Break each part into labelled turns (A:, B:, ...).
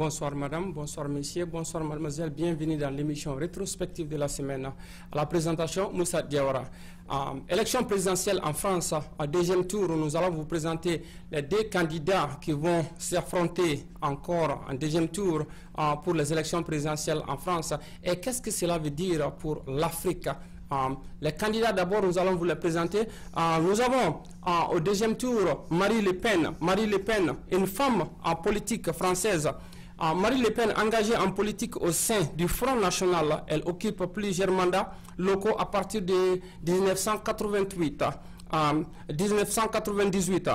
A: Bonsoir madame, bonsoir messieurs, bonsoir mademoiselle, bienvenue dans l'émission rétrospective de la semaine. À la présentation, Moussa Diawara. Élection présidentielle en France, au deuxième tour, nous allons vous présenter les deux candidats qui vont s'affronter encore en deuxième tour pour les élections présidentielles en France. Et qu'est-ce que cela veut dire pour l'Afrique? Les candidats, d'abord, nous allons vous les présenter. Nous avons au deuxième tour Marie Le Pen. Marie Le Pen, une femme en politique française. Marie Le Pen, engagée en politique au sein du Front National, elle occupe plusieurs mandats locaux à partir de 1988. 1998.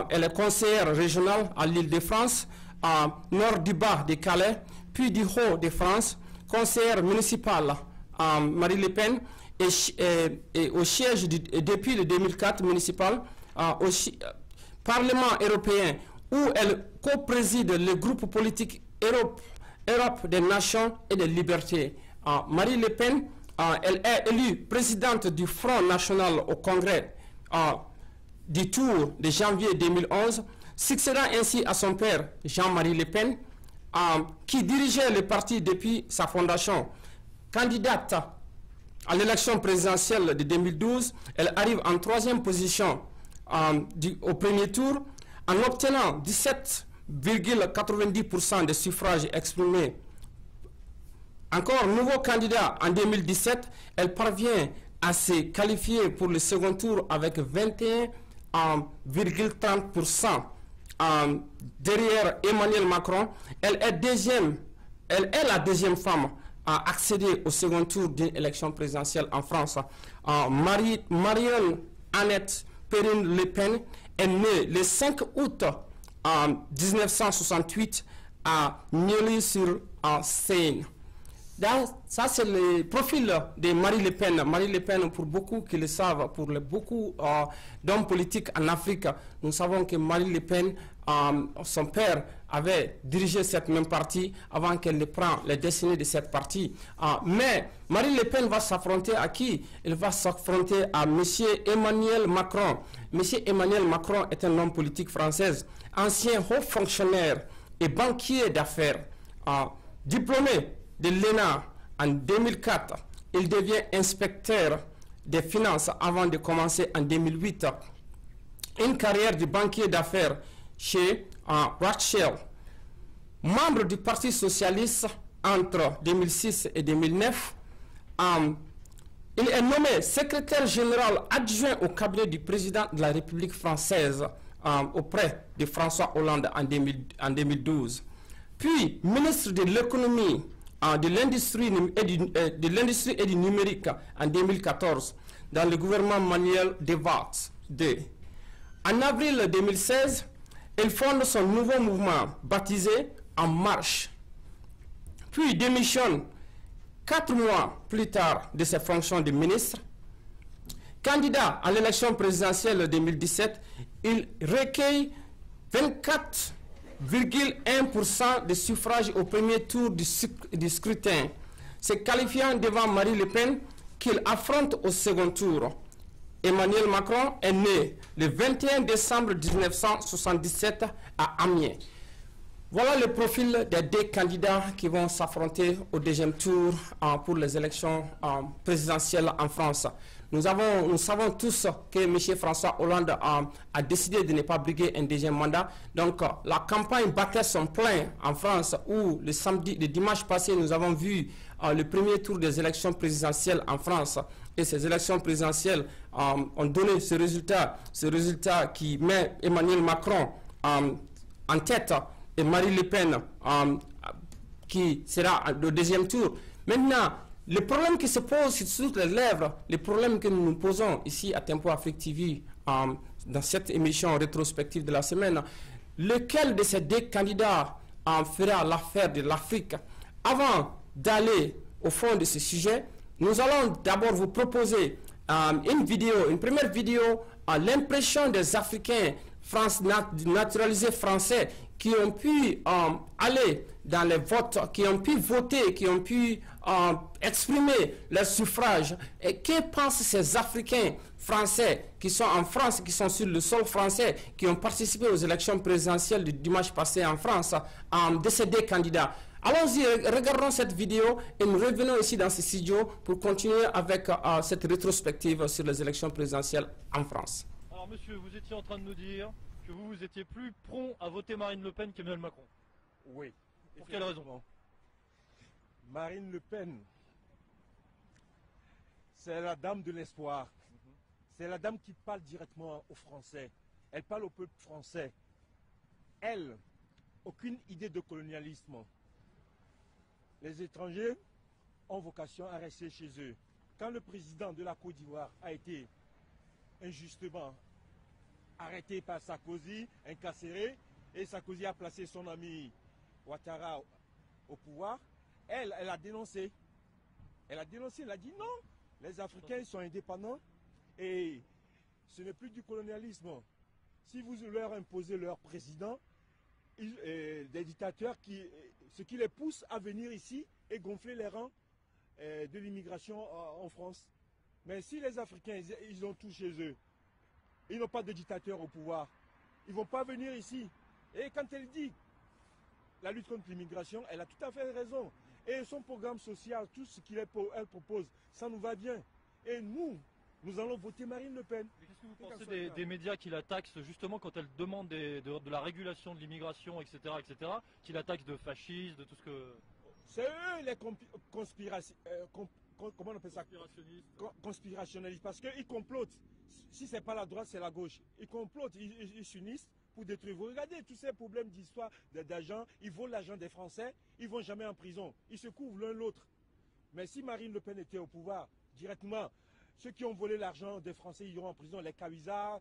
A: Elle est conseillère régionale à l'Île-de-France, nord du bas de Calais, puis du haut de France, conseillère municipale Marie Le Pen, et au siège depuis le 2004 municipal au Parlement européen, où elle co-préside le groupe politique Europe des Nations et des Libertés. Marie Le Pen, elle est élue présidente du Front National au Congrès du tour de janvier 2011, succédant ainsi à son père Jean-Marie Le Pen, qui dirigeait le parti depuis sa fondation. Candidate à l'élection présidentielle de 2012, elle arrive en troisième position au premier tour, en obtenant 17,90% des suffrages exprimés. Encore nouveau candidat en 2017, elle parvient à se qualifier pour le second tour avec 21,30%. Derrière Emmanuel Macron, elle est la deuxième femme à accéder au second tour d'une élection présidentielle en France. Marianne-Annette Perrine Le Pen est née le 5 août 1968 à Neuilly-sur-Seine. Ça, c'est le profil de Marie Le Pen. Marie Le Pen, pour beaucoup qui le savent, pour beaucoup d'hommes politiques en Afrique, nous savons que Marie Le Pen, son père avait dirigé cette même partie avant qu'elle ne prenne les destinées de cette partie. Mais Marie Le Pen va s'affronter à qui? Elle va s'affronter à M. Emmanuel Macron. M. Emmanuel Macron est un homme politique français, ancien haut fonctionnaire et banquier d'affaires, diplômé de l'ENA en 2004. Il devient inspecteur des finances avant de commencer en 2008 une carrière de banquier d'affaires chez Rothschild. Membre du Parti socialiste entre 2006 et 2009, il est nommé secrétaire général adjoint au cabinet du président de la République française auprès de François Hollande en 2012. Puis ministre de l'économie, de l'industrie et du numérique en 2014 dans le gouvernement Manuel Valls II. En avril 2016, il fonde son nouveau mouvement baptisé En Marche, puis démissionne 4 mois plus tard de ses fonctions de ministre. Candidat à l'élection présidentielle 2017, il recueille 24,1% des suffrages au premier tour du scrutin, se qualifiant devant Marie Le Pen qu'il affronte au second tour. Emmanuel Macron est né le 21 décembre 1977 à Amiens. Voilà le profil des deux candidats qui vont s'affronter au deuxième tour pour les élections présidentielles en France. Nous savons tous que M. François Hollande a décidé de ne pas briguer un deuxième mandat. Donc, la campagne battait son plein en France où le dimanche passé, nous avons vu le premier tour des élections présidentielles en France. Et ces élections présidentielles ont donné ce résultat qui met Emmanuel Macron en tête et Marie Le Pen qui sera au deuxième tour. Maintenant, le problème qui se pose sur toutes les lèvres, le problème que nous nous posons ici à Tempo Afrique TV, dans cette émission rétrospective de la semaine, lequel de ces deux candidats fera l'affaire de l'Afrique? Avant d'aller au fond de ce sujet, nous allons d'abord vous proposer une première vidéo, l'impression des Africains naturalisés français qui ont pu aller dans les votes, qui ont pu voter, qui ont pu exprimer leur suffrage. Et que pensent ces Africains français qui sont en France, qui sont sur le sol français, qui ont participé aux élections présidentielles du dimanche passé en France, de ces deux candidats? Allons-y, regardons cette vidéo et nous revenons ici dans ce studio pour continuer avec cette rétrospective sur les élections présidentielles en France.
B: Alors monsieur, vous étiez en train de nous dire que vous étiez plus prompt à voter Marine Le Pen qu'Emmanuel Macron.
C: Oui.
B: Pour quelle raison?
C: Marine Le Pen, c'est la dame de l'espoir. C'est la dame qui parle directement aux Français. Elle parle au peuple français. Elle, aucune idée de colonialisme. Les étrangers ont vocation à rester chez eux. Quand le président de la Côte d'Ivoire a été injustement arrêté par Sarkozy, incarcéré, et Sarkozy a placé son ami Ouattara au pouvoir, elle a dénoncé. Elle a dénoncé, elle a dit non, les Africains sont indépendants et ce n'est plus du colonialisme. Si vous leur imposez leur président, des dictateurs, ce qui les pousse à venir ici et gonfler les rangs de l'immigration en France. Mais si les Africains, ils ont tout chez eux, ils n'ont pas de dictateur au pouvoir, ils ne vont pas venir ici. Et quand elle dit la lutte contre l'immigration, elle a tout à fait raison. Et son programme social, tout ce qu'elle propose, ça nous va bien. Et nous allons voter Marine Le Pen.
B: Qu'est-ce que vous pensez des médias qui la taxent justement quand elle demande de la régulation de l'immigration, etc., qui la taxent de fascistes, de tout ce que...
C: C'est eux les comment on appelle ça? Conspirationnistes. Parce qu'ils complotent. Si ce n'est pas la droite, c'est la gauche. Ils complotent, ils s'unissent pour détruire. Vous regardez tous ces problèmes d'histoire d'argent, ils volent l'argent des Français, ils ne vont jamais en prison. Ils se couvrent l'un l'autre. Mais si Marine Le Pen était au pouvoir, directement, ceux qui ont volé l'argent des Français, ils iront en prison. Les Kawisa,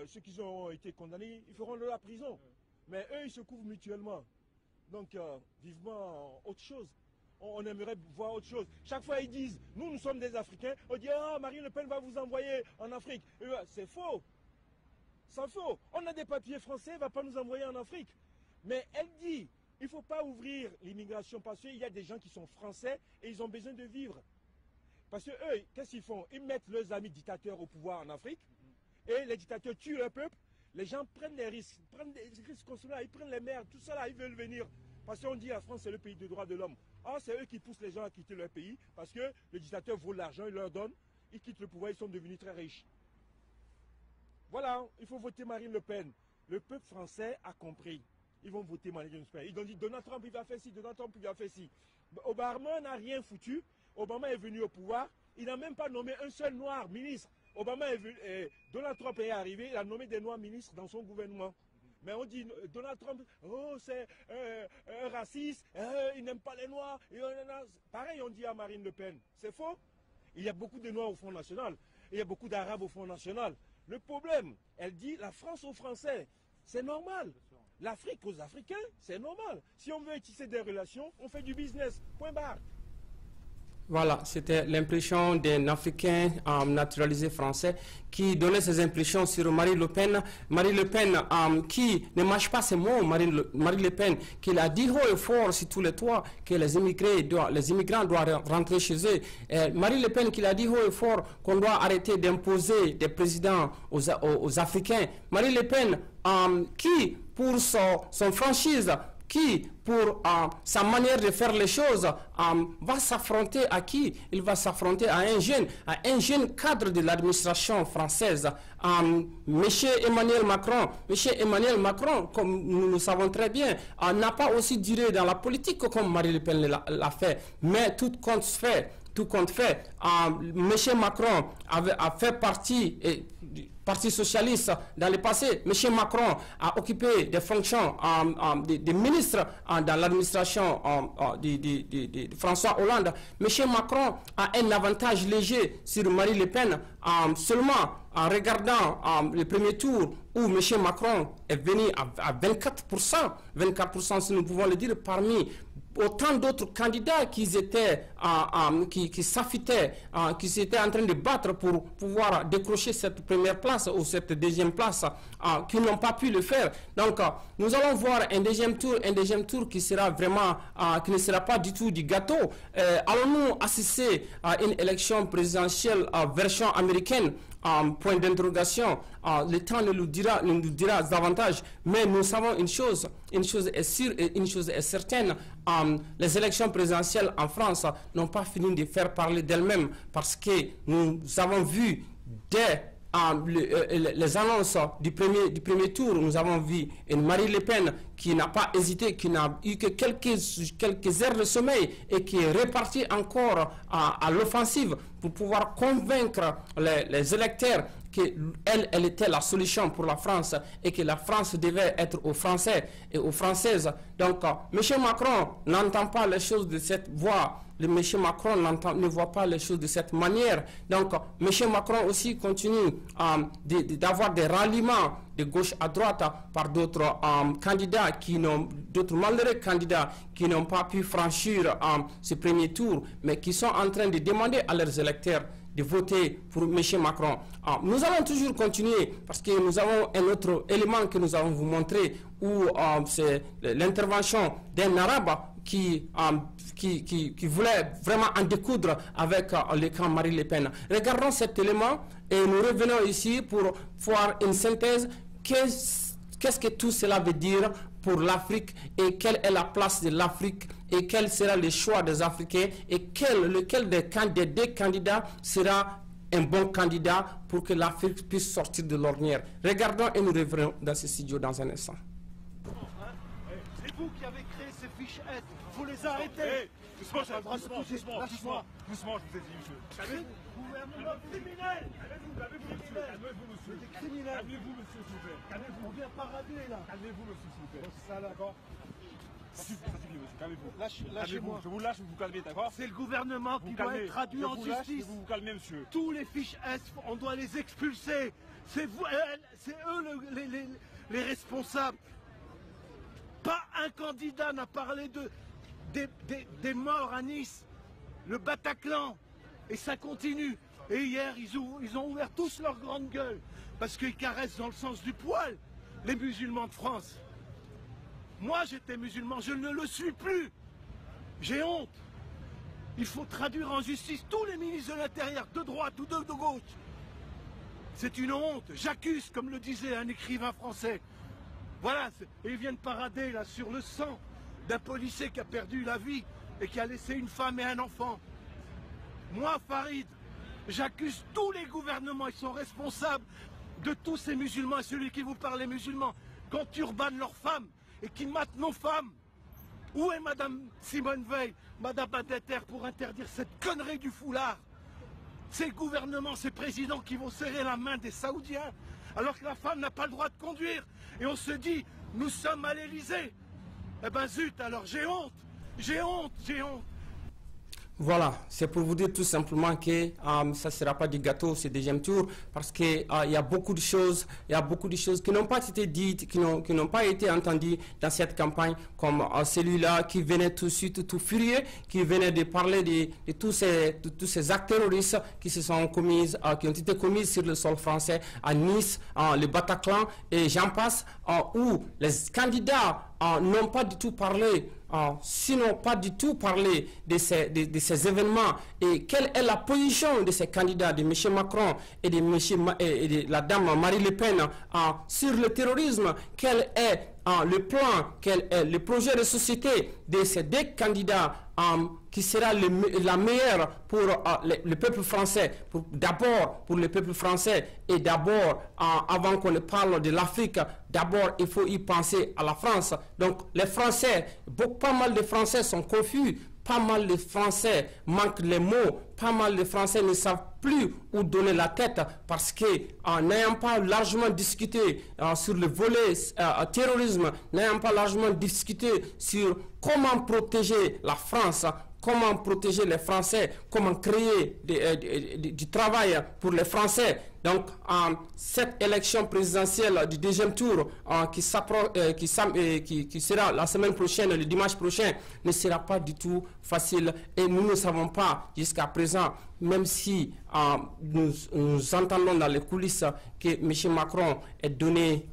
C: ceux qui ont été condamnés, ils feront la prison. Mais eux, ils se couvrent mutuellement. Donc, vivement autre chose. On aimerait voir autre chose. Chaque fois, ils disent, nous sommes des Africains. On dit, ah, Marine Le Pen va vous envoyer en Afrique. C'est faux. C'est faux. On a des papiers français, elle ne va pas nous envoyer en Afrique. Mais elle dit, il ne faut pas ouvrir l'immigration parce qu'il y a des gens qui sont français et ils ont besoin de vivre. Parce que eux, qu'est-ce qu'ils font? Ils mettent leurs amis dictateurs au pouvoir en Afrique et les dictateurs tuent leur peuple. Les gens prennent des risques, consulaires, ils prennent les mers, tout ça là, ils veulent venir. Parce qu'on dit la France c'est le pays des droits de l'homme. Or c'est eux qui poussent les gens à quitter leur pays parce que le dictateur vole l'argent, il leur donne, ils quittent le pouvoir, ils sont devenus très riches. Voilà, il faut voter Marine Le Pen. Le peuple français a compris. Ils vont voter Marine Le Pen. Ils ont dit Donald Trump il va faire ci, Donald Trump il va faire ci. Obama n'a rien foutu. Obama est venu au pouvoir. Il n'a même pas nommé un seul noir ministre. Donald Trump est arrivé, il a nommé des noirs ministres dans son gouvernement. Mais on dit Donald Trump, oh c'est un raciste, il n'aime pas les noirs. Pareil on dit à Marine Le Pen. C'est faux. Il y a beaucoup de noirs au Front National. Il y a beaucoup d'arabes au Front National. Le problème, elle dit la France aux Français. C'est normal. L'Afrique aux Africains, c'est normal. Si on veut tisser des relations, on fait du business. Point barre.
A: Voilà, c'était l'impression d'un Africain naturalisé français qui donnait ses impressions sur Marine Le Pen. Marine Le Pen qui ne mâche pas ses mots, Marine Le Pen qui a dit haut et fort sur tous les toits que les immigrants doivent rentrer chez eux. Marine Le Pen qui a dit haut et fort qu'on doit arrêter d'imposer des présidents aux Africains. Marine Le Pen qui, pour son franchise, qui, pour sa manière de faire les choses, va s'affronter à qui? Il va s'affronter à un jeune cadre de l'administration française, Monsieur Emmanuel Macron. Monsieur Emmanuel Macron, comme nous le savons très bien, n'a pas aussi duré dans la politique comme Marine Le Pen l'a fait, mais tout compte fait. M. Macron a fait partie du Parti socialiste dans le passé. M. Macron a occupé des fonctions de ministre dans l'administration de François Hollande. M. Macron a un avantage léger sur Marine Le Pen seulement en regardant le premier tour où M. Macron est venu à 24%, 24% si nous pouvons le dire, parmi autant d'autres candidats qui étaient qui s'affûtaient, qui s'étaient en train de battre pour pouvoir décrocher cette première place ou cette deuxième place, qui n'ont pas pu le faire. Donc, nous allons voir un deuxième tour qui sera vraiment, qui ne sera pas du tout du gâteau. Allons-nous assister à une élection présidentielle version américaine? Point d'interrogation. Le temps nous dira davantage, mais nous savons une chose est sûre et une chose est certaine. Les élections présidentielles en France n'ont pas fini de faire parler d'elles-mêmes, parce que nous avons vu dès les annonces du premier tour, nous avons vu une Marine Le Pen qui n'a pas hésité, qui n'a eu que quelques heures de sommeil et qui est repartie encore à l'offensive pour pouvoir convaincre les électeurs qu'elle était la solution pour la France et que la France devait être aux Français et aux Françaises. Donc, M. Macron n'entend pas les choses de cette voie. M. Macron ne voit pas les choses de cette manière. Donc, M. Macron aussi continue d'avoir des ralliements de gauche à droite par d'autres candidats, d'autres malheureux candidats qui n'ont pas pu franchir ce premier tour, mais qui sont en train de demander à leurs électeurs de voter pour M. Macron. Nous allons toujours continuer parce que nous avons un autre élément que nous allons vous montrer où c'est l'intervention d'un arabe qui voulait vraiment en découdre avec le camp Marine Le Pen. Regardons cet élément et nous revenons ici pour voir une synthèse. Qu'est-ce que tout cela veut dire pour l'Afrique et quelle est la place de l'Afrique et quel sera le choix des Africains et lequel des deux candidats sera un bon candidat pour que l'Afrique puisse sortir de l'ornière. Regardons et nous revenons dans ce studio dans un instant.
D: C'est vous qui avez créé ces fiches S. Vous les arrêtez.
C: Doucement, je vous ai dit, monsieur.
D: Gouvernement criminel.
C: Calmez-vous, monsieur.
D: Des criminels.
C: Calmez-vous, monsieur, s'il vous plaît.
D: On vient parader là.
C: Calmez-vous, monsieur, s'il vous plaît. C'est ça, d'accord? Ça suffit, monsieur. Calmez-vous.
D: Lâchez-moi.
C: Je vous lâche, vous vous calmez, d'accord?
D: C'est le gouvernement qui doit être traduit en justice.
C: Vous vous calmez, monsieur.
D: Tous les fiches S, on doit les expulser. C'est eux les responsables. Pas un candidat n'a parlé des morts à Nice, le Bataclan, et ça continue. Et hier, ils ont ouvert tous leur grande gueule, parce qu'ils caressent dans le sens du poil les musulmans de France. Moi, j'étais musulman, je ne le suis plus. J'ai honte. Il faut traduire en justice tous les ministres de l'Intérieur, de droite ou de gauche. C'est une honte. J'accuse, comme le disait un écrivain français. Voilà, et ils viennent parader là sur le sang d'un policier qui a perdu la vie et qui a laissé une femme et un enfant. Moi, Farid, j'accuse tous les gouvernements, ils sont responsables de tous ces musulmans, et celui qui vous parle est musulman, quand turbanent leurs femmes et qui matent nos femmes. Où est Madame Simone Veil, Madame Badinter pour interdire cette connerie du foulard? C'est le gouvernement, ces présidents qui vont serrer la main des Saoudiens, alors que la femme n'a pas le droit de conduire. Et on se dit, nous sommes à l'Élysée. Eh ben zut, alors j'ai honte, j'ai honte, j'ai honte.
A: Voilà, c'est pour vous dire tout simplement que ça ne sera pas du gâteau ce deuxième tour parce qu'il y a beaucoup de choses, qui n'ont pas été dites, qui n'ont pas été entendues dans cette campagne, comme celui-là qui venait tout de suite tout furieux, qui venait de parler de tous ces actes terroristes qui ont été commis sur le sol français à Nice, le Bataclan et j'en passe, où les candidats n'ont pas du tout parlé, sinon pas du tout parlé de ces événements et quelle est la position de ces candidats, de M. Macron et de la dame Marine Le Pen sur le terrorisme, quel est le plan, quel est le projet de société de ces deux candidats qui sera la meilleure pour le peuple français, d'abord pour le peuple français et d'abord, avant qu'on ne parle de l'Afrique, d'abord il faut y penser à la France. Donc les Français, pas mal de Français sont confus, pas mal de Français manquent les mots, pas mal de Français ne savent plus où donner la tête parce que n'ayant pas largement discuté sur le volet terrorisme, n'ayant pas largement discuté sur comment protéger la France, comment protéger les Français, comment créer du travail pour les Français. Donc, cette élection présidentielle du deuxième tour qui sera la semaine prochaine, le dimanche prochain, ne sera pas du tout facile. Et nous ne savons pas jusqu'à présent, même si nous entendons dans les coulisses que M. Macron est donné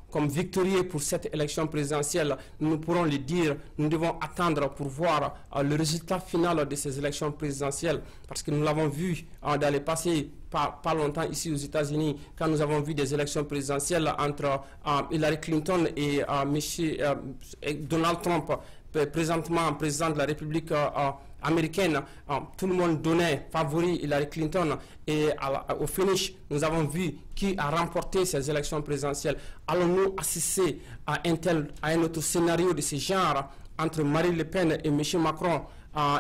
A: comme victorieux pour cette élection présidentielle, nous pourrons le dire, nous devons attendre pour voir le résultat final de ces élections présidentielles, parce que nous l'avons vu dans le passé, pas longtemps ici aux États-Unis, quand nous avons vu des élections présidentielles entre Hillary Clinton et Donald Trump, présentement président de la République américaine. Tout le monde donnait favori Hillary Clinton, et au finish, nous avons vu qui a remporté ces élections présidentielles. Allons-nous assister à un autre scénario de ce genre entre Marine Le Pen et M. Macron,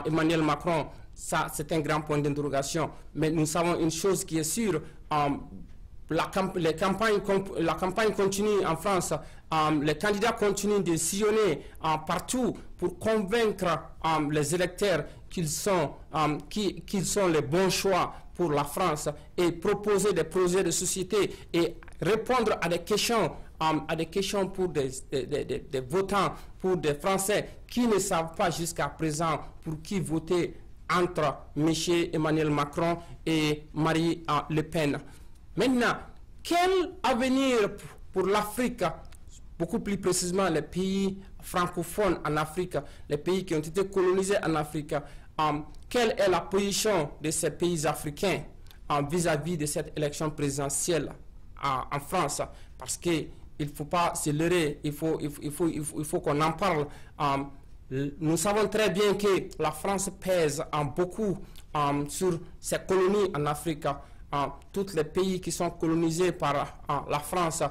A: Emmanuel Macron? Ça, c'est un grand point d'interrogation. Mais nous savons une chose qui est sûre, la campagne continue en France. Les candidats continuent de sillonner partout pour convaincre les électeurs qu'ils sont les bons choix pour la France, et proposer des projets de société et répondre à des questions pour des votants, pour des Français qui ne savent pas jusqu'à présent pour qui voter entre M. Emmanuel Macron et Marine Le Pen. Maintenant, quel avenir pour l'Afrique, beaucoup plus précisément les pays francophones en Afrique, les pays qui ont été colonisés en Afrique? Quelle est la position de ces pays africains vis-à-vis de cette élection présidentielle en France? Parce qu'il ne faut pas se leurrer, il faut qu'on en parle. Nous savons très bien que la France pèse beaucoup sur ses colonies en Afrique. Tous les pays qui sont colonisés par la France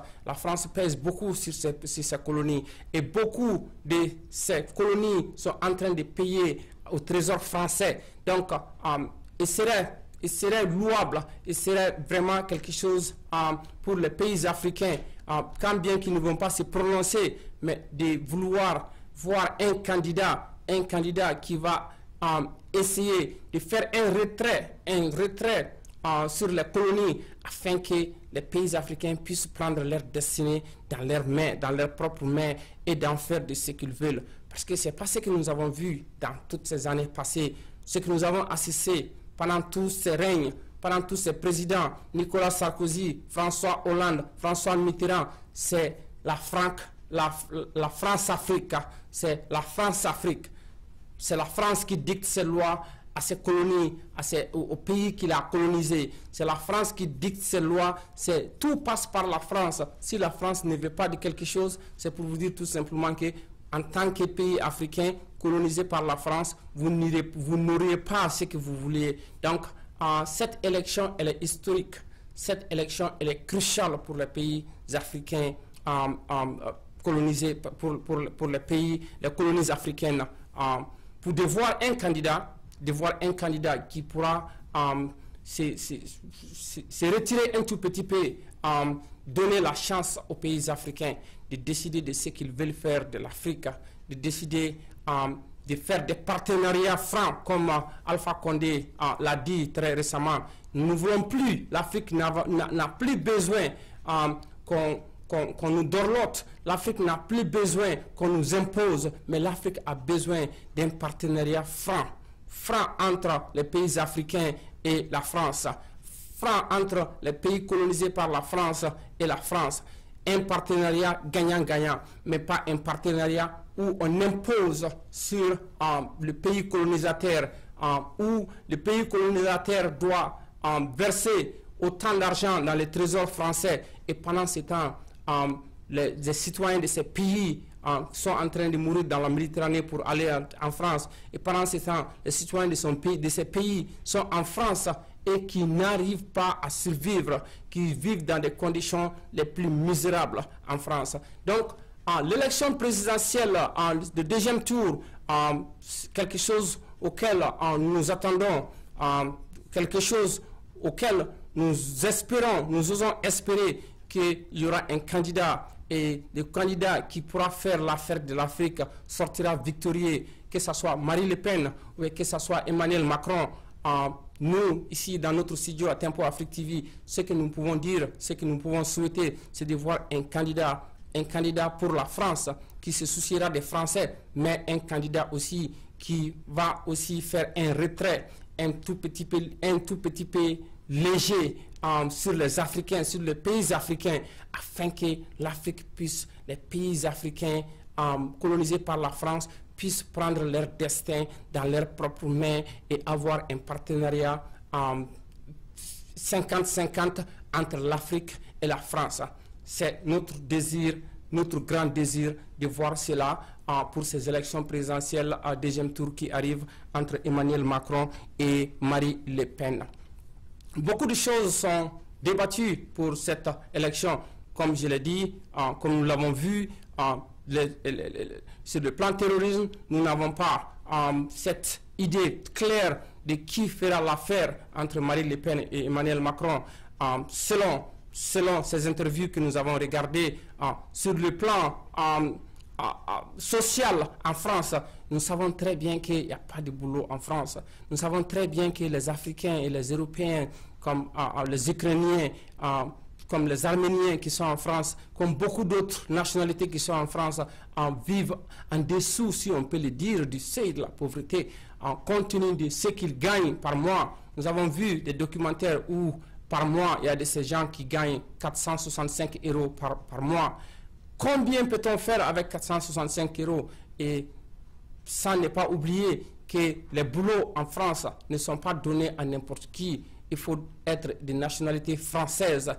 A: pèse beaucoup sur ces colonies. Et beaucoup de ces colonies sont en train de payer au trésor français. Donc, il serait louable, il serait vraiment quelque chose pour les pays africains, quand bien qu'ils ne vont pas se prononcer, mais de vouloir voir un candidat qui va essayer de faire un retrait sur les colonies, afin que les pays africains puissent prendre leur destinée dans leurs mains, dans leurs propres mains, et d'en faire de ce qu'ils veulent. Parce que c'est pas ce que nous avons vu dans toutes ces années passées, ce que nous avons assisté pendant tous ces règnes, pendant tous ces présidents, Nicolas Sarkozy, François Hollande, François Mitterrand. C'est la France-Afrique, c'est la France-Afrique. C'est la France qui dicte ses lois à ses colonies, aux pays qu'il a colonisés. C'est la France qui dicte ses lois. Tout passe par la France. Si la France ne veut pas de quelque chose, c'est pour vous dire tout simplement que, en tant que pays africain colonisé par la France, vous n'auriez pas ce que vous vouliez. Donc, cette élection, elle est historique. Cette élection, elle est cruciale pour les pays africains colonisés, pour les pays, les colonies africaines, pour devoir un candidat qui pourra se retirer un tout petit peu, donner la chance aux pays africains de décider de ce qu'ils veulent faire de l'Afrique, de décider de faire des partenariats francs, comme Alpha Condé l'a dit très récemment. Nous ne voulons plus, l'Afrique n'a plus besoin qu'on nous dorlote, l'Afrique n'a plus besoin qu'on nous impose, mais l'Afrique a besoin d'un partenariat franc entre les pays africains et la France, franc entre les pays colonisés par la France et la France. Un partenariat gagnant-gagnant, mais pas un partenariat où on impose sur le pays colonisateur, où le pays colonisateur doit verser autant d'argent dans les trésors français, et pendant ce temps, les citoyens de ces pays sont en train de mourir dans la Méditerranée pour aller en France, et pendant ce temps, les citoyens de ces pays sont en France et qui n'arrivent pas à survivre, qui vivent dans des conditions les plus misérables en France. Donc, l'élection présidentielle de deuxième tour, quelque chose auquel nous attendons, quelque chose auquel nous espérons, nous osons espérer qu'il y aura un candidat, et le candidat qui pourra faire l'affaire de l'Afrique sortira victorieux, que ce soit Marine Le Pen ou que ce soit Emmanuel Macron. nous, ici, dans notre studio à Tempo Afrique TV, ce que nous pouvons dire, ce que nous pouvons souhaiter, c'est de voir un candidat pour la France qui se souciera des Français, mais un candidat aussi qui va aussi faire un retrait un tout petit peu léger sur les Africains, sur les pays africains, afin que l'Afrique puisse, les pays africains colonisés par la France, puissent prendre leur destin dans leurs propres mains et avoir un partenariat 50-50 entre l'Afrique et la France. C'est notre désir, notre grand désir de voir cela pour ces élections présidentielles à deuxième tour qui arrivent entre Emmanuel Macron et Marine Le Pen. Beaucoup de choses sont débattues pour cette élection. Comme je l'ai dit, comme nous l'avons vu, sur le plan terrorisme, nous n'avons pas cette idée claire de qui fera l'affaire entre Marine Le Pen et Emmanuel Macron. Selon ces interviews que nous avons regardées, sur le plan social en France, nous savons très bien qu'il n'y a pas de boulot en France. Nous savons très bien que les Africains et les Européens, comme les Ukrainiens, comme les Arméniens qui sont en France, comme beaucoup d'autres nationalités qui sont en France, vivent en dessous, si on peut le dire, du seuil de la pauvreté, compte tenu de ce qu'ils gagnent par mois. Nous avons vu des documentaires où, par mois, il y a de ces gens qui gagnent 465 € par mois. Combien peut-on faire avec 465 €? Et sans ne pas oublier que les boulots en France ne sont pas donnés à n'importe qui. Il faut être de nationalité française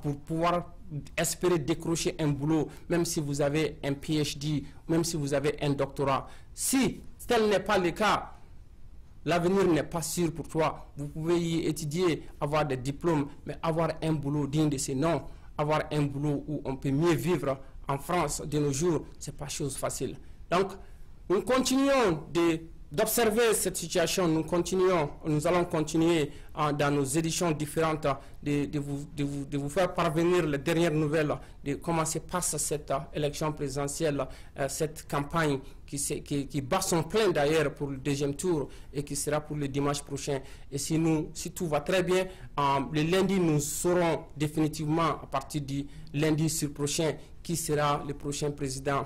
A: pour pouvoir espérer décrocher un boulot, même si vous avez un PhD, même si vous avez un doctorat. Si tel n'est pas le cas, l'avenir n'est pas sûr pour toi. Vous pouvez y étudier, avoir des diplômes, mais avoir un boulot digne de ses noms, avoir un boulot où on peut mieux vivre en France de nos jours, ce n'est pas chose facile. Donc, nous continuons d'observer cette situation, nous allons continuer dans nos éditions différentes de vous faire parvenir les dernières nouvelles de comment se passe cette élection présidentielle, cette campagne qui bat son plein d'ailleurs pour le deuxième tour et qui sera pour le dimanche prochain. Et si tout va très bien, le lundi, nous saurons définitivement à partir du lundi sur prochain qui sera le prochain président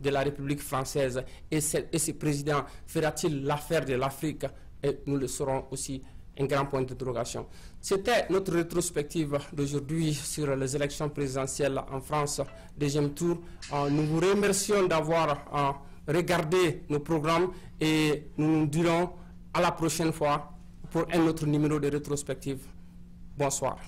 A: de la République française. Et ce président fera-t-il l'affaire de l'Afrique? Et nous le saurons aussi, un grand point d'interrogation. C'était notre rétrospective d'aujourd'hui sur les élections présidentielles en France, deuxième tour. Nous vous remercions d'avoir regardé nos programmes et nous nous dirons à la prochaine fois pour un autre numéro de rétrospective. Bonsoir.